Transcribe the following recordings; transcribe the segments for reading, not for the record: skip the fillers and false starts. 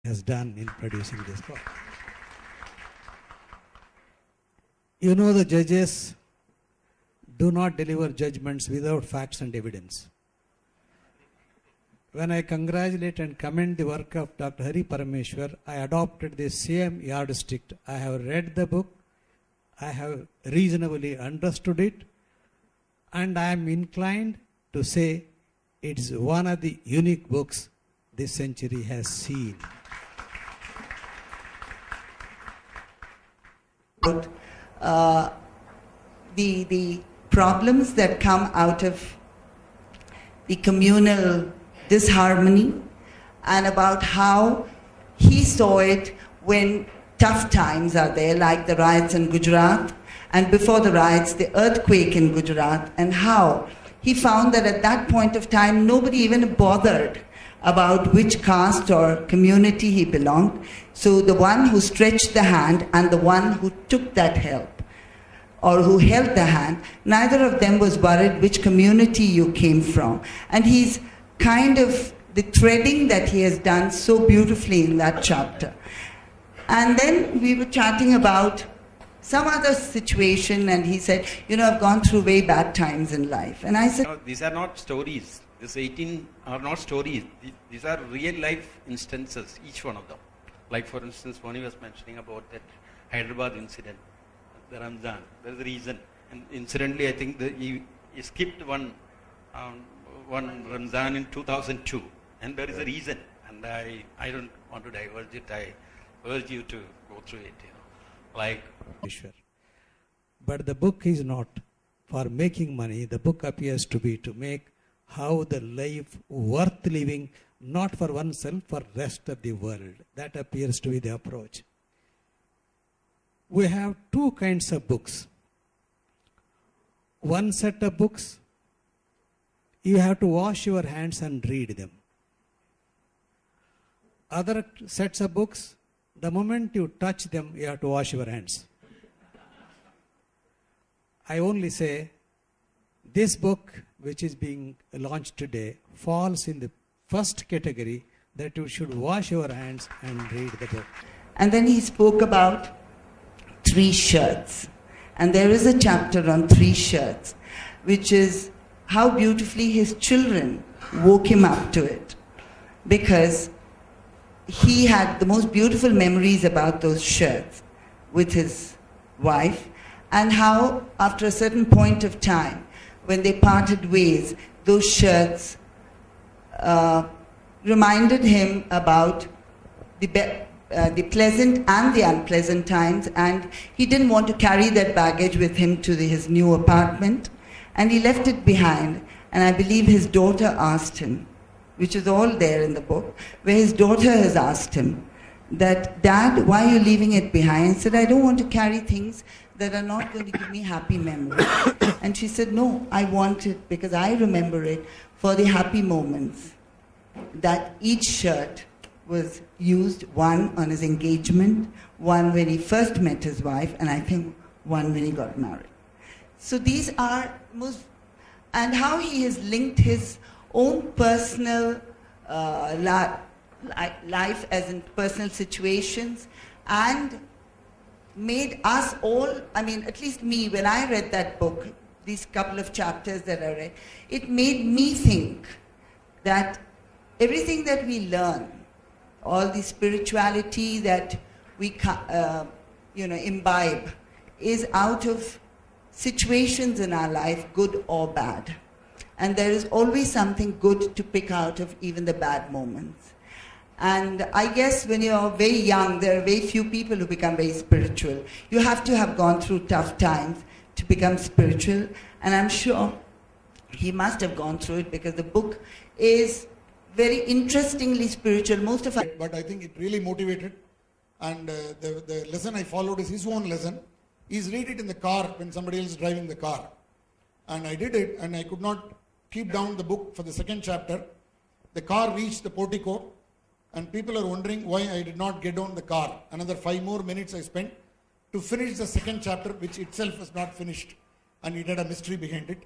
has done in producing this book. You know, the judges do not deliver judgments without facts and evidence. When I congratulate and commend the work of Dr. Hari Parameshwar, I adopted the same yardstick. I have read the book, I have reasonably understood it, and I am inclined to say it is one of the unique books this century has seen. The problems that come out of the communal disharmony, and about how he saw it when tough times are there, like the riots in Gujarat, and before the riots, the earthquake in Gujarat, and how he found that at that point of time, nobody even bothered about which caste or community he belonged. So the one who stretched the hand and the one who took that help, or who held the hand, neither of them was worried which community you came from. And he's kind of the threading that he has done so beautifully in that chapter. And then we were chatting about some other situation, and he said, you know, I've gone through very bad times in life. And I said, no, these are not stories. These 18 are not stories. These are real life instances, each one of them. Like for instance, Vani was mentioning about that Hyderabad incident, the Ramzan. There is a reason. And incidentally, I think that he skipped one Ramzan in 2002. And there is a reason. And I don't want to diverge it. I urge you to go through it. Like, but the book is not for making money. The book appears to be to make how the life worth living, not for oneself, for rest of the world. That appears to be the approach. We have two kinds of books. One set of books, you have to wash your hands and read them. Other sets of books, the moment you touch them, you have to wash your hands. I only say, this book, which is being launched today, falls in the first category, that you should wash your hands and read the book. And then he spoke about 3 shirts. And there is a chapter on 3 shirts, which is how beautifully his children woke him up to it. Because he had the most beautiful memories about those shirts with his wife, and how after a certain point of time, when they parted ways, those shirts reminded him about the pleasant and the unpleasant times, and he didn't want to carry that baggage with him to his new apartment, and he left it behind. And I believe his daughter asked him, which is all there in the book, where his daughter has asked him that, Dad, why are you leaving it behind? He said, I don't want to carry things that are not going to give me happy memories. And she said, no, I want it because I remember it for the happy moments. That each shirt was used, one on his engagement, one when he first met his wife, and I think one when he got married. So these are most, and how he has linked his own personal life as in personal situations, and made us all, I mean, at least me, when I read that book, these couple of chapters that I read, it made me think that everything that we learn, all the spirituality that we imbibe, is out of situations in our life, good or bad. And there is always something good to pick out of even the bad moments. And I guess when you're very young, there are very few people who become very spiritual. You have to have gone through tough times to become spiritual. And I'm sure he must have gone through it, because the book is very interestingly spiritual. Most of it. But I think it really motivated. And the lesson I followed is his own lesson. He's read it in the car when somebody else is driving the car. And I did it, and I could not keep down the book for the second chapter. The car reached the portico, and people are wondering why I did not get down the car. Another 5 more minutes I spent to finish the second chapter, which itself was not finished. And it had a mystery behind it.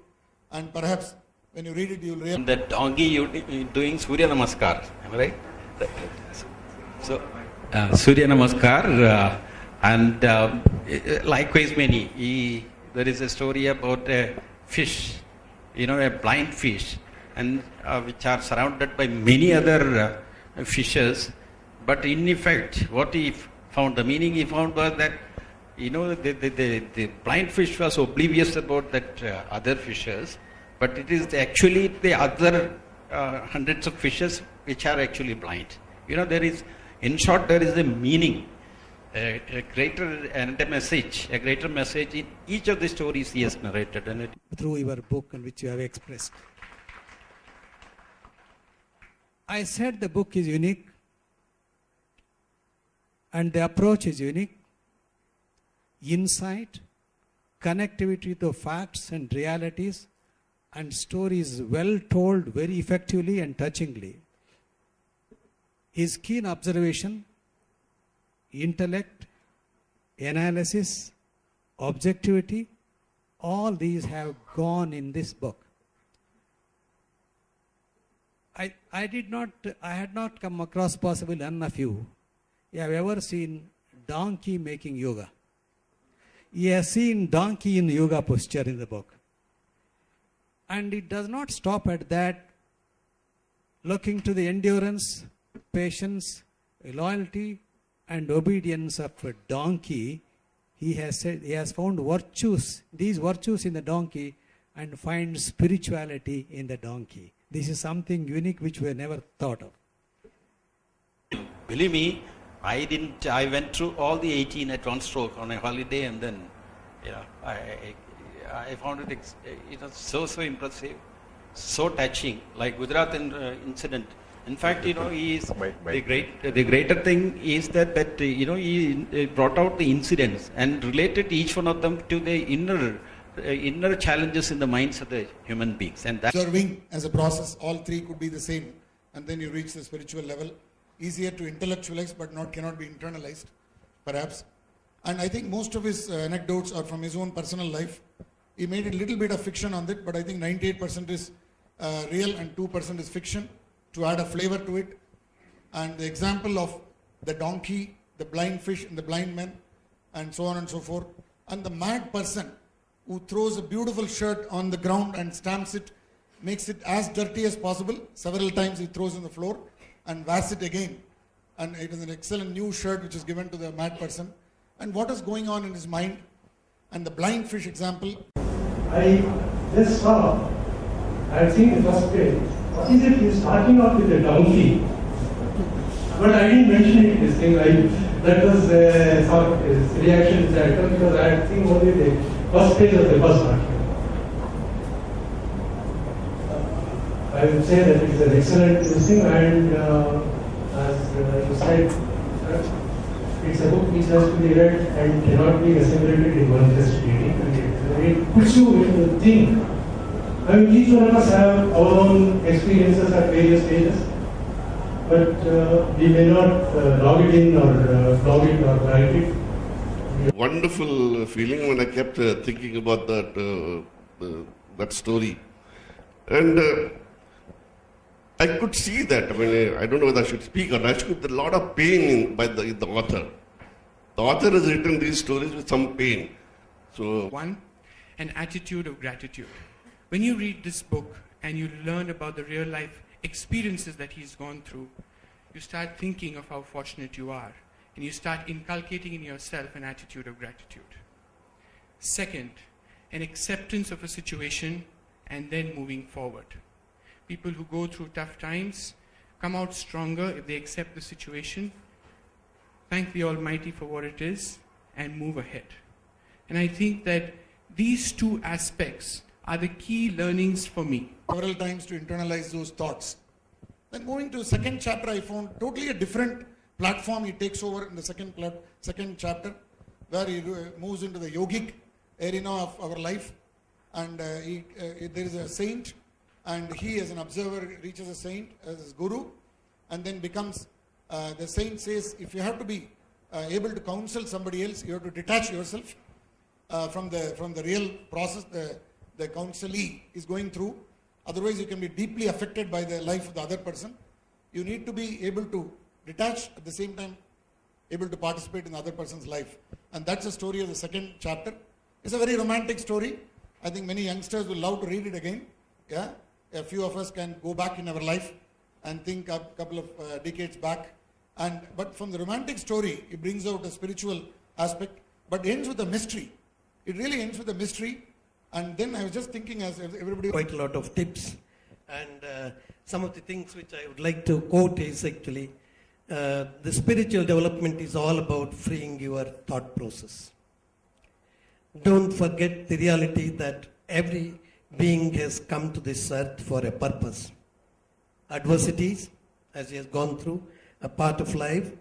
And perhaps when you read it, you will realize that Angi, you doing Surya Namaskar, am I right? So, Surya Namaskar, and likewise Maini. There is a story about a fish, a blind fish, and which are surrounded by many other fishes. But in effect, what he found, the meaning he found was that, the blind fish was oblivious about that other fishes, but it is actually the other hundreds of fishes which are actually blind. In short, there is a meaning, a greater message in each of the stories he has narrated. And through your book and which you have expressed. I said the book is unique and the approach is unique. Insight, connectivity to facts and realities, and stories well told very effectively and touchingly. His keen observation, intellect, analysis, objectivity, all these have gone in this book. I had not come across possibly none of you have ever seen donkey making yoga. He has seen donkey in yoga posture in the book. And it does not stop at that. Looking to the endurance, patience, loyalty, and obedience of a donkey, he has found virtues, these virtues in the donkey, and find spirituality in the donkey. This is something unique which we never thought of. Believe me, I went through all the 18 at one stroke on a holiday, and then, I found it so impressive, so touching, like Gujarat incident. In fact, he is the greater thing is that he brought out the incidents and related each one of them to the inner challenges in the minds of the human beings. And that observing as a process, all three could be the same, and then you reach the spiritual level. Easier to intellectualize, but cannot be internalized, perhaps. And I think most of his anecdotes are from his own personal life. He made a little bit of fiction on it, but I think 98% is real and 2% is fiction, to add a flavor to it. And the example of the donkey, the blind fish, and the blind man, and so on and so forth. And the mad person who throws a beautiful shirt on the ground and stamps it, makes it as dirty as possible. Several times he throws on the floor and wears it again. And it is an excellent new shirt which is given to the mad person. And what is going on in his mind? And the blind fish example. I just saw, I had seen the first page. What is it? He's starting off with a donkey. But I didn't mention it in this thing. That was sort of his reaction to that, because I had seen only the first page of the first article. I would say that it's an excellent thing, and as you said, it's a book which has to be read and cannot be assimilated in one just reading. It puts you into think. I mean, each one of us have our own experiences at various stages, but we may not log it in or blog it or write it. Wonderful feeling when I kept thinking about that story. And I could see that. I mean, I don't know whether I should speak or not. There's a lot of pain by the author. The author has written these stories with some pain. So, one, an attitude of gratitude. When you read this book and you learn about the real life experiences that he's gone through, you start thinking of how fortunate you are, and you start inculcating in yourself an attitude of gratitude. Second, an acceptance of a situation and then moving forward. People who go through tough times come out stronger if they accept the situation, thank the Almighty for what it is, and move ahead. And I think that these two aspects are the key learnings for me. Several times to internalize those thoughts. Then moving to the second chapter, I found totally a different platform he takes over in the second chapter, where he moves into the yogic arena of our life. And there is a saint, and he as an observer reaches a saint as his guru, and then becomes, the saint says, if you have to be able to counsel somebody else, you have to detach yourself from the real process the counselee is going through. Otherwise you can be deeply affected by the life of the other person. You need to be able to detached, at the same time able to participate in the other person's life. And that's the story of the second chapter. It's a very romantic story. I think many youngsters will love to read it again. Yeah, a few of us can go back in our life and think a couple of decades back. But from the romantic story, it brings out a spiritual aspect, but ends with a mystery. It really ends with a mystery. And then I was just thinking, as everybody... Quite a lot of tips. And some of the things which I would like to quote is actually, the spiritual development is all about freeing your thought process. Don't forget the reality that every being has come to this earth for a purpose. Adversities, as he has gone through, a part of life,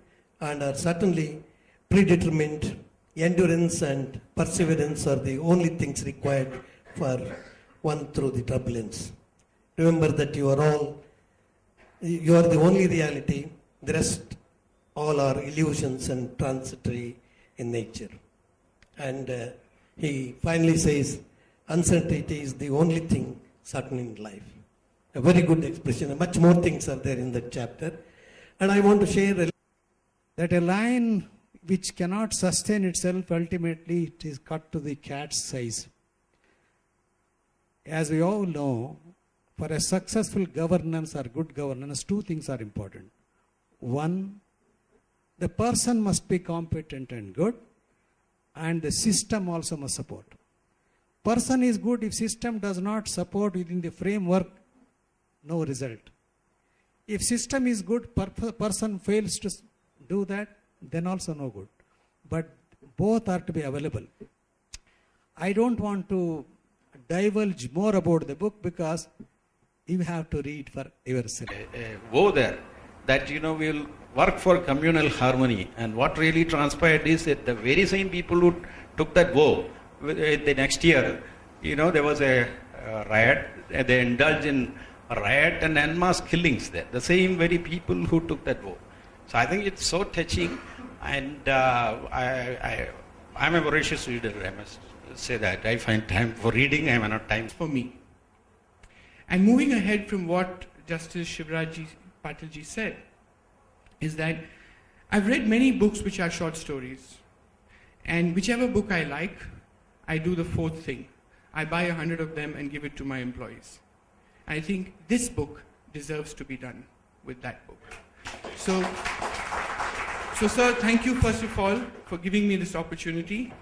and are certainly predetermined. Endurance and perseverance are the only things required for one through the turbulence. Remember that you are the only reality. The rest all are illusions and transitory in nature. And he finally says, uncertainty is the only thing certain in life. A very good expression. And much more things are there in that chapter. And I want to share that a lion which cannot sustain itself, ultimately it is cut to the cat's size. As we all know, for a successful governance or good governance, two things are important. One, the person must be competent and good, and the system also must support. Person is good if system does not support within the framework, no result. If system is good, person fails to do that, then also no good. But both are to be available. I don't want to divulge more about the book because you have to read for yourself. Go there, that we'll work for communal harmony. And what really transpired is that the very same people who took that vow, the next year, there was a riot, they indulged in a riot and en masse killings there. The same very people who took that vow. So I think it's so touching, and I'm a voracious reader, I must say that. I find time for reading, I have not time. For me. And moving ahead from what Justice Shivaraj Patil said, is that I've read many books which are short stories. And whichever book I like, I do the fourth thing. I buy 100 of them and give it to my employees. I think this book deserves to be done with that book. So sir, thank you first of all for giving me this opportunity.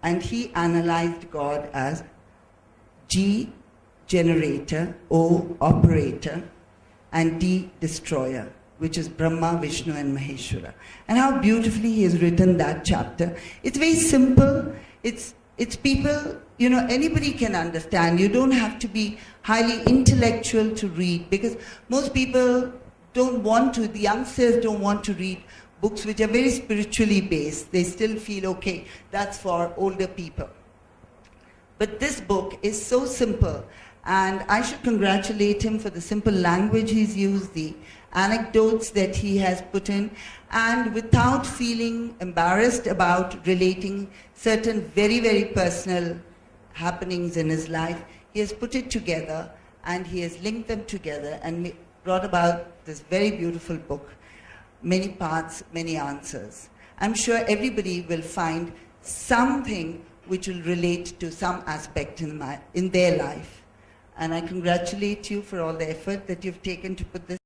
And he analyzed God as G, generator, O, operator, and D, destroyer, which is Brahma, Vishnu, and Maheshwara. And how beautifully he has written that chapter. It's very simple. It's people, anybody can understand. You don't have to be highly intellectual to read, because most people don't want to, the youngsters don't want to read books which are very spiritually based. They still feel, okay, that's for older people. But this book is so simple, and I should congratulate him for the simple language he's used, the anecdotes that he has put in, and without feeling embarrassed about relating certain very, very personal happenings in his life. He has put it together, and he has linked them together and brought about this very beautiful book. Many parts, many answers. I'm sure everybody will find something which will relate to some aspect in their life. And I congratulate you for all the effort that you've taken to put this